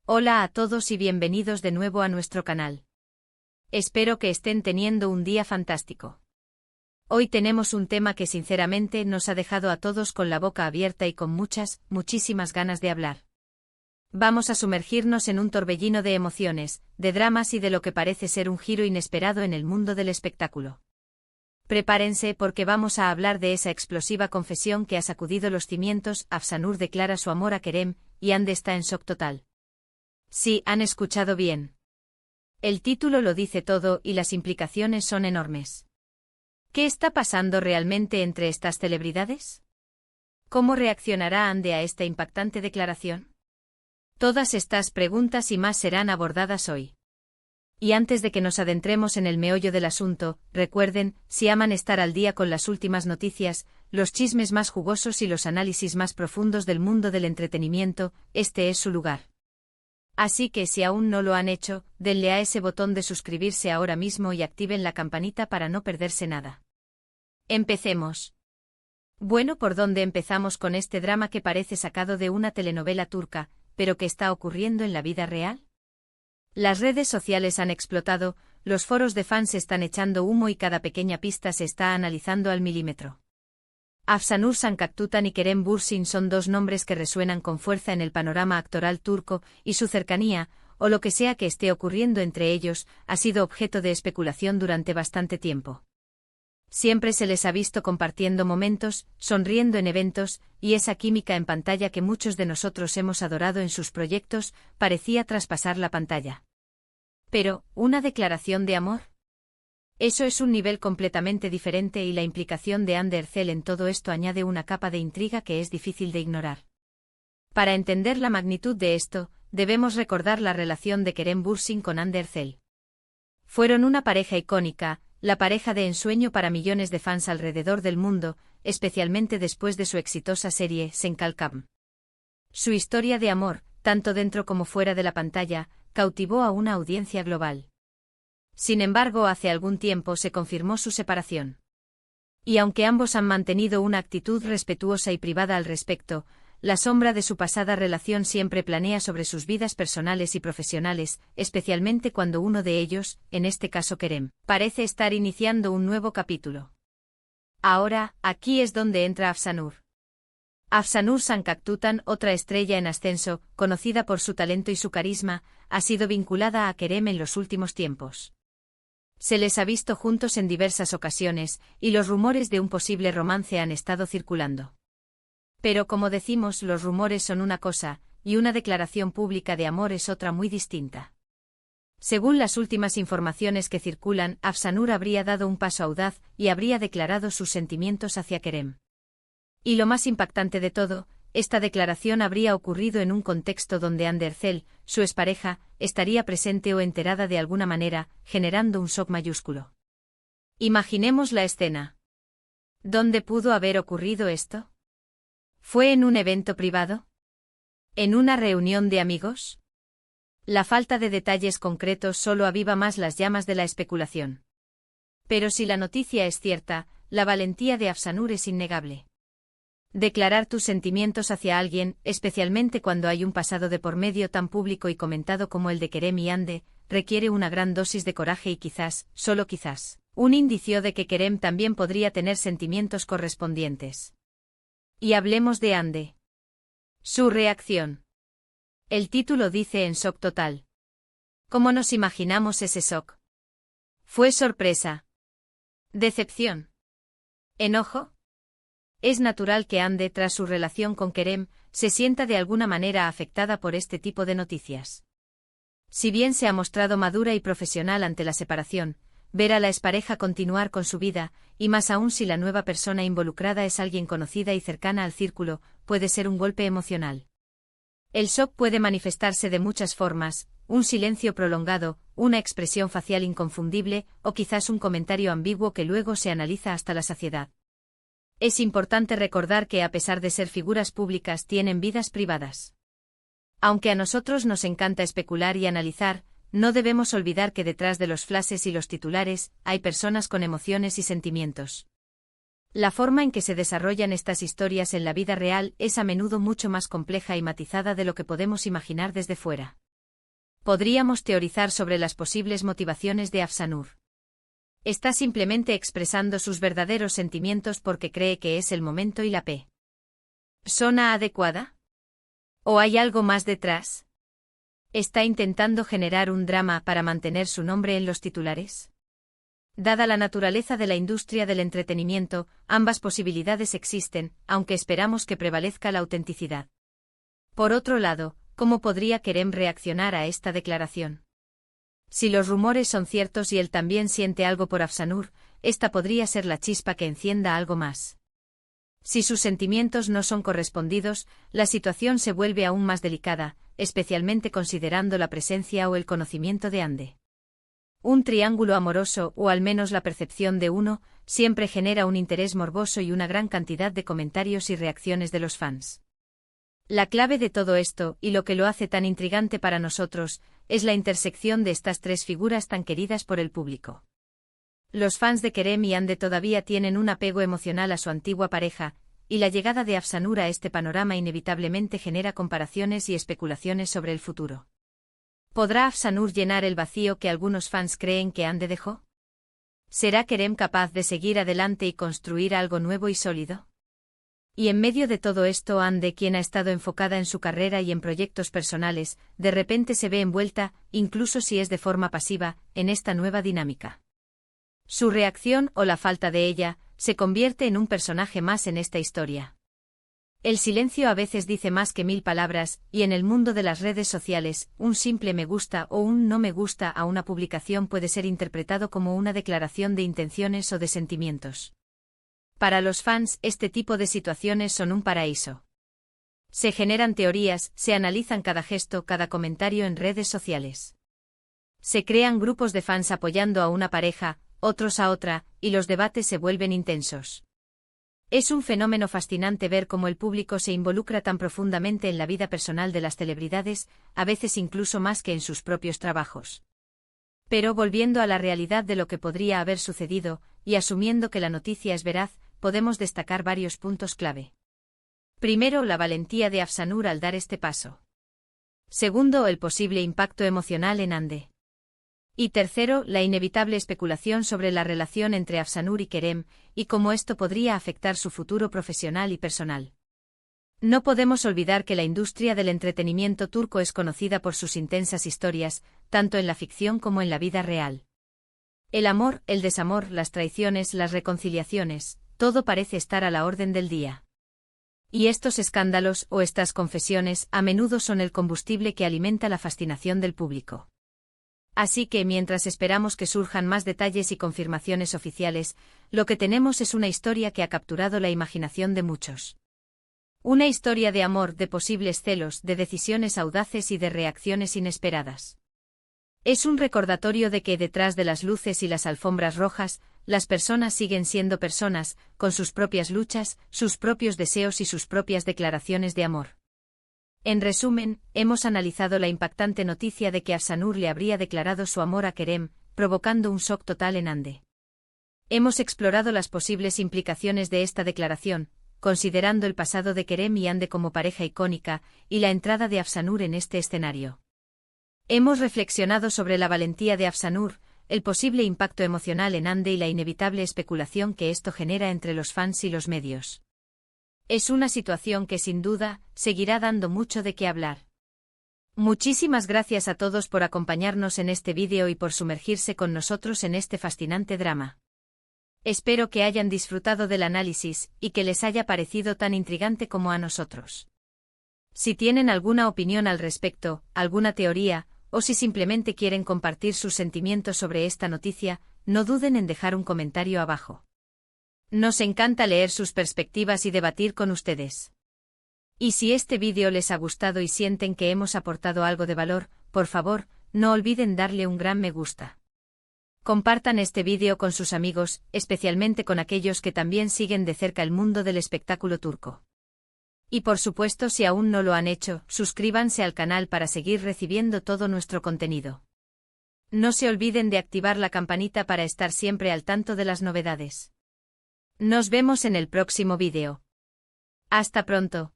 Hola a todos y bienvenidos de nuevo a nuestro canal. Espero que estén teniendo un día fantástico. Hoy tenemos un tema que sinceramente nos ha dejado a todos con la boca abierta y con muchísimas ganas de hablar. Vamos a sumergirnos en un torbellino de emociones, de dramas y de lo que parece ser un giro inesperado en el mundo del espectáculo. Prepárense porque vamos a hablar de esa explosiva confesión que ha sacudido los cimientos. Afsanur declara su amor a Kerem, y Hande está en shock total. Sí, han escuchado bien. El título lo dice todo y las implicaciones son enormes. ¿Qué está pasando realmente entre estas celebridades? ¿Cómo reaccionará Hande a esta impactante declaración? Todas estas preguntas y más serán abordadas hoy. Y antes de que nos adentremos en el meollo del asunto, recuerden, si aman estar al día con las últimas noticias, los chismes más jugosos y los análisis más profundos del mundo del entretenimiento, este es su lugar. Así que si aún no lo han hecho, denle a ese botón de suscribirse ahora mismo y activen la campanita para no perderse nada. Empecemos. Bueno, ¿por dónde empezamos con este drama que parece sacado de una telenovela turca, pero que está ocurriendo en la vida real? Las redes sociales han explotado, los foros de fans están echando humo y cada pequeña pista se está analizando al milímetro. Afsanur Sancaktutan y Kerem Bürsin son dos nombres que resuenan con fuerza en el panorama actoral turco, y su cercanía, o lo que sea que esté ocurriendo entre ellos, ha sido objeto de especulación durante bastante tiempo. Siempre se les ha visto compartiendo momentos, sonriendo en eventos, y esa química en pantalla que muchos de nosotros hemos adorado en sus proyectos, parecía traspasar la pantalla. Pero, ¿una declaración de amor? Eso es un nivel completamente diferente y la implicación de Hande Erçel en todo esto añade una capa de intriga que es difícil de ignorar. Para entender la magnitud de esto, debemos recordar la relación de Kerem Bürsin con Hande Erçel. Fueron una pareja icónica, la pareja de ensueño para millones de fans alrededor del mundo, especialmente después de su exitosa serie Senkalkam. Su historia de amor, tanto dentro como fuera de la pantalla, cautivó a una audiencia global. Sin embargo, hace algún tiempo se confirmó su separación. Y aunque ambos han mantenido una actitud respetuosa y privada al respecto, la sombra de su pasada relación siempre planea sobre sus vidas personales y profesionales, especialmente cuando uno de ellos, en este caso Kerem, parece estar iniciando un nuevo capítulo. Ahora, aquí es donde entra Afsanur. Afsanur Sancaktutan, otra estrella en ascenso, conocida por su talento y su carisma, ha sido vinculada a Kerem en los últimos tiempos. Se les ha visto juntos en diversas ocasiones, y los rumores de un posible romance han estado circulando. Pero como decimos, los rumores son una cosa, y una declaración pública de amor es otra muy distinta. Según las últimas informaciones que circulan, Afsanur habría dado un paso audaz, y habría declarado sus sentimientos hacia Kerem. Y lo más impactante de todo, esta declaración habría ocurrido en un contexto donde Hande Erçel, su expareja, estaría presente o enterada de alguna manera, generando un shock mayúsculo. Imaginemos la escena. ¿Dónde pudo haber ocurrido esto? ¿Fue en un evento privado? ¿En una reunión de amigos? La falta de detalles concretos solo aviva más las llamas de la especulación. Pero si la noticia es cierta, la valentía de Afsanur es innegable. Declarar tus sentimientos hacia alguien, especialmente cuando hay un pasado de por medio tan público y comentado como el de Kerem y Hande, requiere una gran dosis de coraje y quizás, solo quizás, un indicio de que Kerem también podría tener sentimientos correspondientes. Y hablemos de Hande. Su reacción. El título dice en shock total. ¿Cómo nos imaginamos ese shock? ¿Fue sorpresa? ¿Decepción? ¿Enojo? Es natural que Hande, tras su relación con Kerem, se sienta de alguna manera afectada por este tipo de noticias. Si bien se ha mostrado madura y profesional ante la separación, ver a la expareja continuar con su vida, y más aún si la nueva persona involucrada es alguien conocida y cercana al círculo, puede ser un golpe emocional. El shock puede manifestarse de muchas formas: un silencio prolongado, una expresión facial inconfundible, o quizás un comentario ambiguo que luego se analiza hasta la saciedad. Es importante recordar que a pesar de ser figuras públicas tienen vidas privadas. Aunque a nosotros nos encanta especular y analizar, no debemos olvidar que detrás de los flashes y los titulares, hay personas con emociones y sentimientos. La forma en que se desarrollan estas historias en la vida real es a menudo mucho más compleja y matizada de lo que podemos imaginar desde fuera. Podríamos teorizar sobre las posibles motivaciones de Afsanur. Está simplemente expresando sus verdaderos sentimientos porque cree que es el momento y la persona adecuada. ¿O hay algo más detrás? ¿Está intentando generar un drama para mantener su nombre en los titulares? Dada la naturaleza de la industria del entretenimiento, ambas posibilidades existen, aunque esperamos que prevalezca la autenticidad. Por otro lado, ¿cómo podría Kerem reaccionar a esta declaración? Si los rumores son ciertos y él también siente algo por Afsanur, esta podría ser la chispa que encienda algo más. Si sus sentimientos no son correspondidos, la situación se vuelve aún más delicada, especialmente considerando la presencia o el conocimiento de Hande. Un triángulo amoroso, o al menos la percepción de uno, siempre genera un interés morboso y una gran cantidad de comentarios y reacciones de los fans. La clave de todo esto, y lo que lo hace tan intrigante para nosotros, es la intersección de estas tres figuras tan queridas por el público. Los fans de Kerem y Hande todavía tienen un apego emocional a su antigua pareja, y la llegada de Afsanur a este panorama inevitablemente genera comparaciones y especulaciones sobre el futuro. ¿Podrá Afsanur llenar el vacío que algunos fans creen que Hande dejó? ¿Será Kerem capaz de seguir adelante y construir algo nuevo y sólido? Y en medio de todo esto, Hande, quien ha estado enfocada en su carrera y en proyectos personales, de repente se ve envuelta, incluso si es de forma pasiva, en esta nueva dinámica. Su reacción, o la falta de ella, se convierte en un personaje más en esta historia. El silencio a veces dice más que 1000 palabras, y en el mundo de las redes sociales, un simple me gusta o un no me gusta a una publicación puede ser interpretado como una declaración de intenciones o de sentimientos. Para los fans, este tipo de situaciones son un paraíso. Se generan teorías, se analizan cada gesto, cada comentario en redes sociales. Se crean grupos de fans apoyando a una pareja, otros a otra, y los debates se vuelven intensos. Es un fenómeno fascinante ver cómo el público se involucra tan profundamente en la vida personal de las celebridades, a veces incluso más que en sus propios trabajos. Pero volviendo a la realidad de lo que podría haber sucedido, y asumiendo que la noticia es veraz, podemos destacar varios puntos clave. Primero, la valentía de Afsanur al dar este paso. Segundo, el posible impacto emocional en Hande. Y tercero, la inevitable especulación sobre la relación entre Afsanur y Kerem, y cómo esto podría afectar su futuro profesional y personal. No podemos olvidar que la industria del entretenimiento turco es conocida por sus intensas historias, tanto en la ficción como en la vida real. El amor, el desamor, las traiciones, las reconciliaciones, todo parece estar a la orden del día. Y estos escándalos, o estas confesiones, a menudo son el combustible que alimenta la fascinación del público. Así que mientras esperamos que surjan más detalles y confirmaciones oficiales, lo que tenemos es una historia que ha capturado la imaginación de muchos. Una historia de amor, de posibles celos, de decisiones audaces y de reacciones inesperadas. Es un recordatorio de que detrás de las luces y las alfombras rojas, las personas siguen siendo personas, con sus propias luchas, sus propios deseos y sus propias declaraciones de amor. En resumen, hemos analizado la impactante noticia de que Afsanur le habría declarado su amor a Kerem, provocando un shock total en Hande. Hemos explorado las posibles implicaciones de esta declaración, considerando el pasado de Kerem y Hande como pareja icónica, y la entrada de Afsanur en este escenario. Hemos reflexionado sobre la valentía de Afsanur, el posible impacto emocional en Hande y la inevitable especulación que esto genera entre los fans y los medios. Es una situación que sin duda, seguirá dando mucho de qué hablar. Muchísimas gracias a todos por acompañarnos en este vídeo y por sumergirse con nosotros en este fascinante drama. Espero que hayan disfrutado del análisis, y que les haya parecido tan intrigante como a nosotros. Si tienen alguna opinión al respecto, alguna teoría, o si simplemente quieren compartir sus sentimientos sobre esta noticia, no duden en dejar un comentario abajo. Nos encanta leer sus perspectivas y debatir con ustedes. Y si este vídeo les ha gustado y sienten que hemos aportado algo de valor, por favor, no olviden darle un gran me gusta. Compartan este vídeo con sus amigos, especialmente con aquellos que también siguen de cerca el mundo del espectáculo turco. Y por supuesto, si aún no lo han hecho, suscríbanse al canal para seguir recibiendo todo nuestro contenido. No se olviden de activar la campanita para estar siempre al tanto de las novedades. Nos vemos en el próximo vídeo. Hasta pronto.